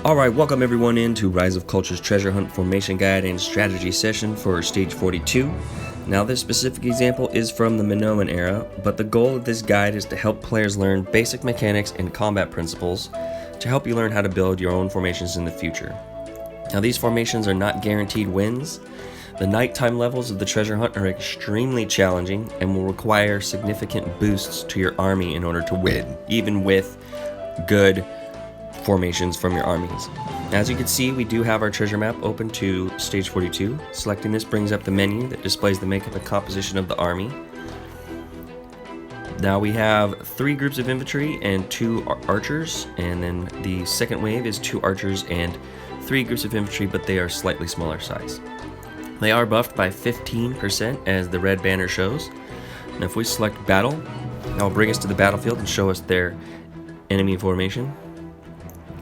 Alright, welcome everyone into Rise of Culture's Treasure Hunt Formation Guide and Strategy session for Stage 42. Now this specific example is from the Minoan Era, but the goal of this guide is to help players learn basic mechanics and combat principles to help you learn how to build your own formations in the future. Now these formations are not guaranteed wins. The nighttime levels of the treasure hunt are extremely challenging and will require significant boosts to your army in order to win, even with good formations from your armies. As you can see, we do have our treasure map open to stage 42. Selecting this brings up the menu that displays the makeup and composition of the army. Now we have 3 groups of infantry and 2 archers, and then the second wave is 2 archers and 3 groups of infantry, but they are slightly smaller size. They are buffed by 15% as the red banner shows. Now if we select battle, that will bring us to the battlefield and show us their enemy formation.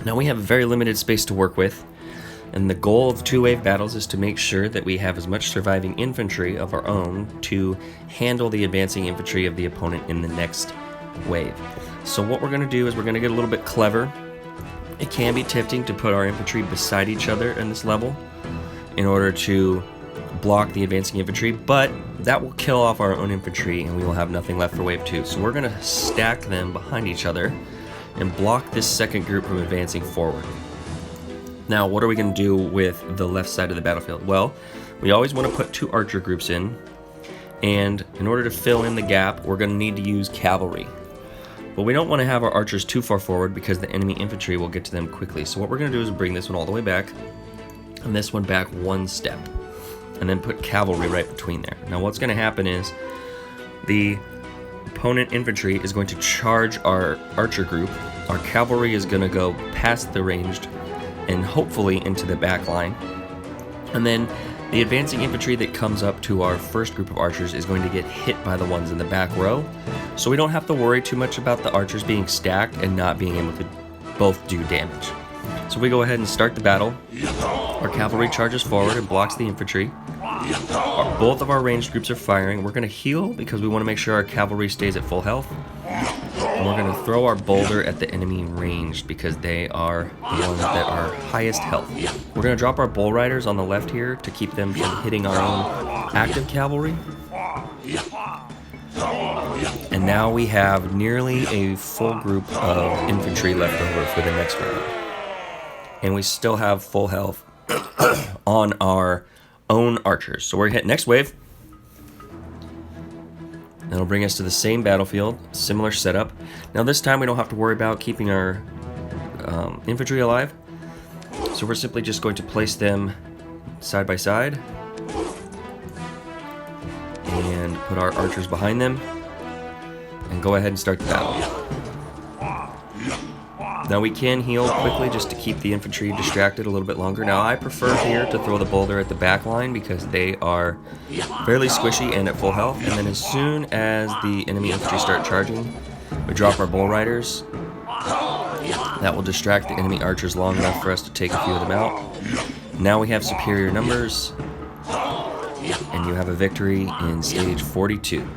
Now we have a very limited space to work with, and the goal of 2-wave battles is to make sure that we have as much surviving infantry of our own to handle the advancing infantry of the opponent in the next wave. So what we're going to do is we're going to get a little bit clever. It can be tempting to put our infantry beside each other in this level in order to block the advancing infantry, but that will kill off our own infantry and we will have nothing left for wave 2. So we're going to stack them behind each other and block this second group from advancing forward. Now, what are we going to do with the left side of the battlefield? Well, we always want to put 2 archer groups in, and in order to fill in the gap, we're going to need to use cavalry. But we don't want to have our archers too far forward because the enemy infantry will get to them quickly. So what we're going to do is bring this one all the way back, and this one back 1 step, and then put cavalry right between there. Now, what's going to happen is the opponent infantry is going to charge our archer group. Our cavalry is going to go past the ranged and hopefully into the back line. And then the advancing infantry that comes up to our first group of archers is going to get hit by the ones in the back row. So we don't have to worry too much about the archers being stacked and not being able to both do damage. So we go ahead and start the battle. Our cavalry charges forward and blocks the infantry. Both of our ranged groups are firing. We're going to heal because we want to make sure our cavalry stays at full health. And we're going to throw our boulder at the enemy ranged because they are the ones that are highest health. We're going to drop our bull riders on the left here to keep them from hitting our own active cavalry. And now we have nearly a full group of infantry left over for the next round. And we still have full health on our own archers. So we're hit next wave. That'll bring us to the same battlefield, similar setup. Now this time we don't have to worry about keeping our infantry alive. So we're simply just going to place them side by side and put our archers behind them and go ahead and start the battle. Now we can heal quickly just to keep the infantry distracted a little bit longer. Now I prefer here to throw the boulder at the back line because they are fairly squishy and at full health. And then as soon as the enemy infantry start charging, we drop our bull riders. That will distract the enemy archers long enough for us to take a few of them out. Now we have superior numbers, and you have a victory in stage 42.